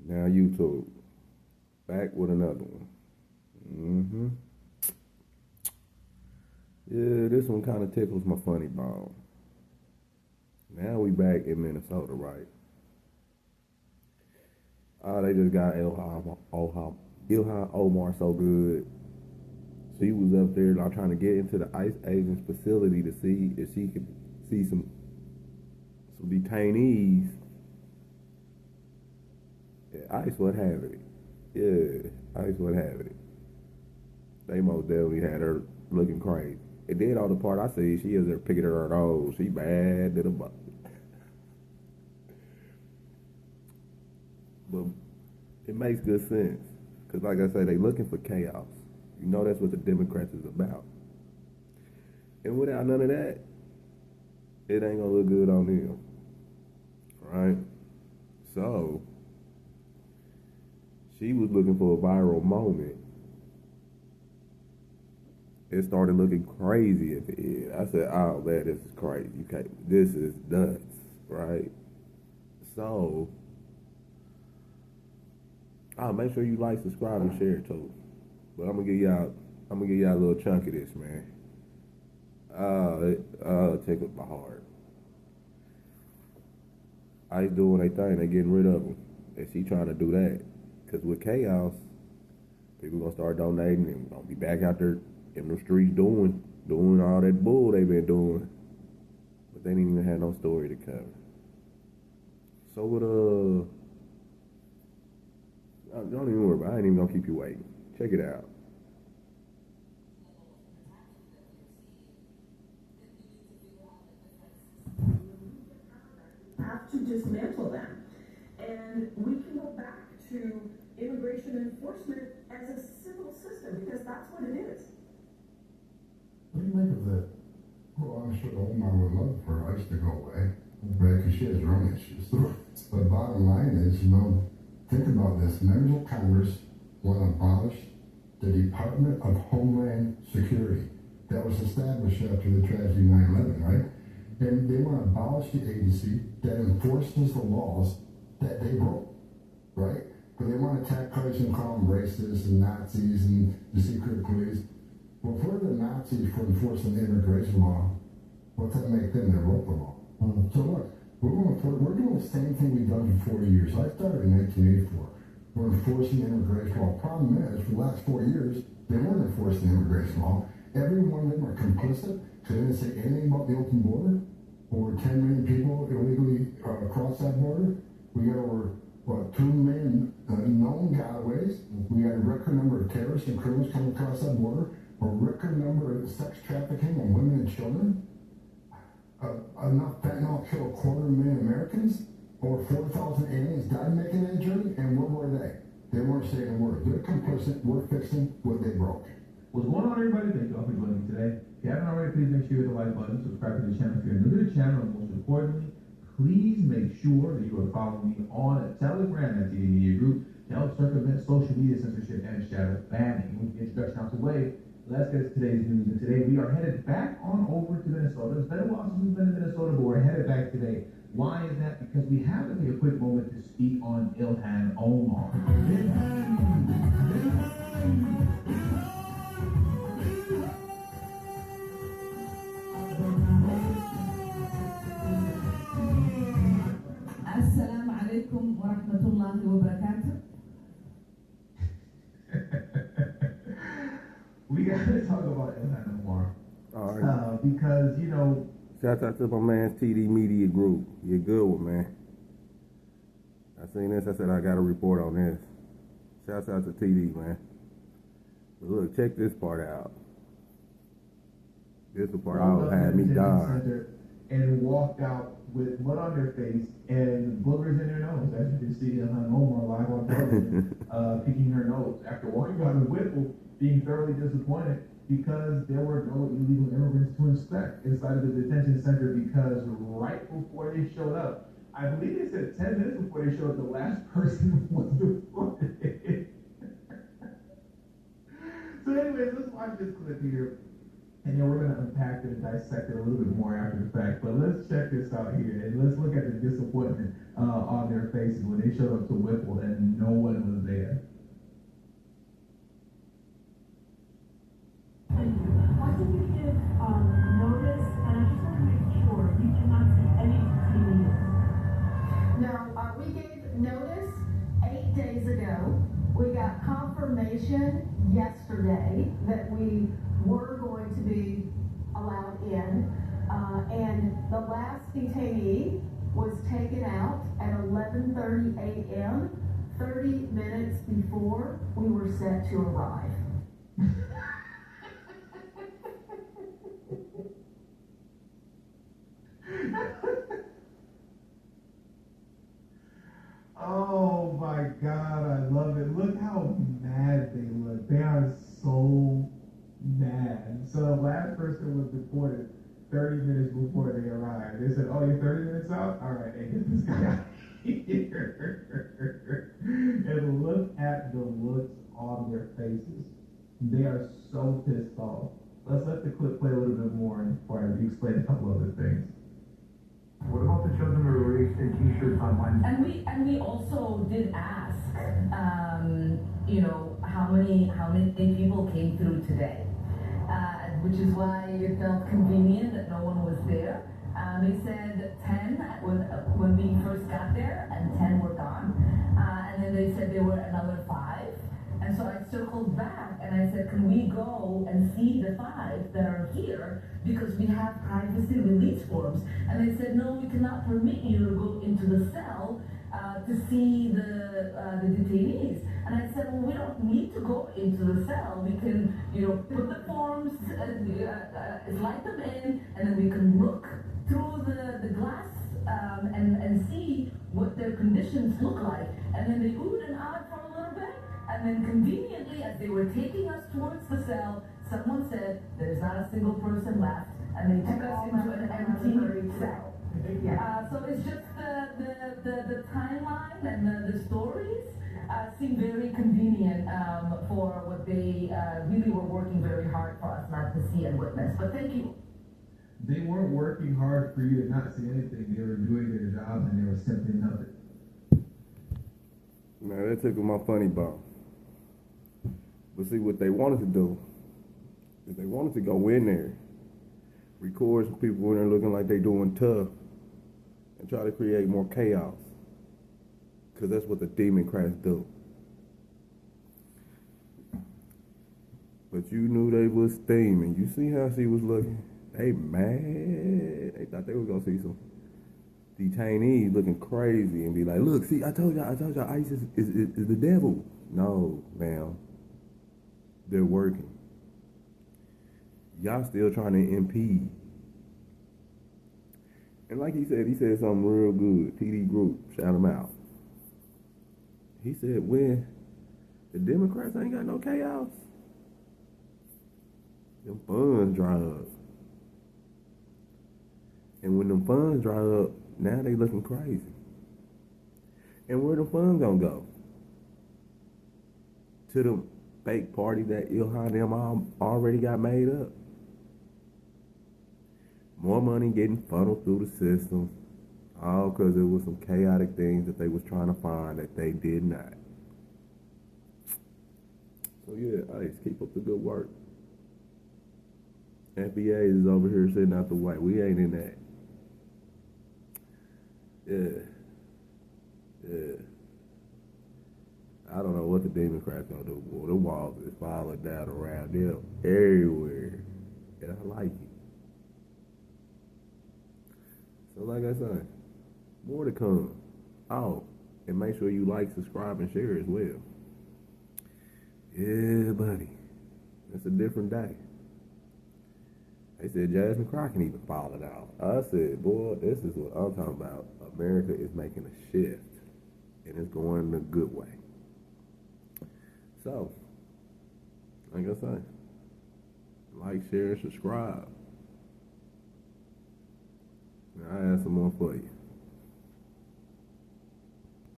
Now YouTube, back with another one. Mm-hmm. Yeah, this one kind of tickles my funny bone. Now we back in Minnesota, right? They just got Illhan Omar so good. She was up there like, trying to get into the ICE agents facility to see if she could see some detainees. Yeah, ICE would have it. Yeah, ICE would have it. They most definitely had her looking crazy. And then on the part I see, she is there picking her nose. She bad to the butt. But it makes good sense. Because like I say, they looking for chaos. You know that's what the Democrats is about. And without none of that, it ain't gonna look good on them. Right? So, she was looking for a viral moment. It started looking crazy at the end. I said, oh man, this is crazy. You can't, this is nuts, right? So, make sure you like, subscribe, and share too. But I'm gonna give y'all a little chunk of this, man. It tickled my heart. ICE doing their thing, they getting rid of them. And she trying to do that. Because with chaos, people gonna start donating and gonna be back out there in the streets doing all that bull they been doing. But they didn't even have no story to cover. So with don't even worry about it. I ain't even gonna keep you waiting. Check it out. Have to dismantle them. And we can go back to immigration enforcement as a civil system because that's what it is. What do you make of that? Well, I'm sure Omar would love for ICE to go away, right? Because she has her own issues. But bottom line is, think about this. Members of Congress want to abolish the Department of Homeland Security that was established after the tragedy 9/11, right? And they want to abolish the agency that enforces the laws that they broke, right? But they want to attack us and call them racists and Nazis and the secret police. Well, if we're the Nazis for enforcing the immigration law, what's that make them that wrote the law? So look, we're doing the same thing we've done for 40 years. I started in 1984. We're enforcing the immigration law. Problem is, for the last 4 years, they weren't enforcing the immigration law. Every one of them are complicit. They didn't say anything about the open border. Over 10 million people illegally cross that border. We got over, 2 million known gotaways. We got a record number of terrorists and criminals coming across that border. A record number of sex trafficking of women and children. Enough fentanyl killed 250,000 Americans. Over 4,000 aliens died making that journey. And where were they? They weren't saying a word. They're complicit. We're fixing what they broke. What's going on, everybody? Thank you all for joining me today. If you haven't already, please make sure you hit the like button, subscribe to the channel if you're new to the channel, and most importantly, please make sure that you are following me on Telegram at TD Media Group to help circumvent social media censorship and shadow banning. With the introduction out the way, let's get to today's news. And today we are headed back on over to Minnesota. It's been a while since we've been in Minnesota, but we're headed back today. Why is that? Because we have to take a quick moment to speak on Illhan Omar. السلام عليكم ورحمة الله وبركاته. We gotta talk about Illhan Omar. All right. Because, Shout out to my man's TD Media Group. You're good one, man. I seen this. I said I got to report on this. Shout out to TD, man. But look, check this part out. This is the part that had me dying. And walked out with mud on their face and boogers in their nose. As you can see, Illhan Omar live on television, picking her nose after walking out of Whipple, being thoroughly disappointed because there were no illegal immigrants to inspect inside of the detention center because right before they showed up, I believe they said 10 minutes before they showed up, the last person was deported. So anyways, let's watch this clip here And then we're going to unpack it and dissect it a little bit more after the fact. But let's check this out here, and let's look at the disappointment on their faces when they showed up to Whipple and no one was there. Why did you give notice? And I just want to make sure you cannot see any detainees. No, we gave notice 8 days ago. We got confirmation yesterday that we were going to be allowed in. And the last detainee was taken out at 11:30 a.m., 30 minutes before we were set to arrive. Oh my God, I love it. Look how mad they look. They are so mad. So the last person was deported 30 minutes before they arrived. They said, oh, you're 30 minutes out? All right, hey, get this guy out here. And look at the looks on their faces. They are so pissed off. Let's let the clip play a little bit more before I explain a couple other things. What about the children who were released in T-shirts on Wednesday? And we also did ask, you know, how many people came through today, which is why it felt convenient that no one was there. They said 10 when we first got there, and 10 were gone, and then they said there were another 5. And so I circled back and I said, can we go and see the 5 that are here, because we have privacy release forms? And they said, no, we cannot permit you to go into the cell to see the detainees. And I said, well, we don't need to go into the cell. We can, you know, put the forms, slide them in, and then we can look through the glass and see what their conditions look like. And then they oohed and ahed for a little bit. And then conveniently, as they were taking us towards the cell, someone said, there's not a single person left. And they took us into an empty cell. So it's just the timeline and the stories seem very convenient for what they really were working very hard for us not to see and witness. But thank you. They weren't working hard for you to not see anything. They were doing their job and they were simply nothing. Now that took my funny bone. But see, what they wanted to do is they wanted to go in there, record some people in there looking like they doing tough, and try to create more chaos. Because that's what the Democrats do. But you knew they was steaming. You see how she was looking? They mad. They thought they was gonna see some detainees looking crazy and be like, look, see, I told y'all ISIS is the devil. No, ma'am. They're working. Y'all still trying to impede. And like he said something real good. TD Group, shout him out. He said, when the Democrats ain't got no chaos, them funds dry up. And when them funds dry up, now they looking crazy. And where the funds gonna go? To the fake party that Illhan Omar already got made up. More money getting funneled through the system, all because it was some chaotic things that they was trying to find that they did not. So yeah, ICE, keep up the good work. FBA is over here sitting out the white. We ain't in that. Yeah. I don't know what the Democrats gonna do, boy. The walls is falling down around them everywhere. And I like it. So like I said, more to come. Oh, and make sure you like, subscribe, and share as well. Yeah, buddy. It's a different day. They said Jasmine Crockett even falling out. I said, boy, this is what I'm talking about. America is making a shift, and it's going in a good way. So, like I say, like, share, and subscribe. I have some more for you.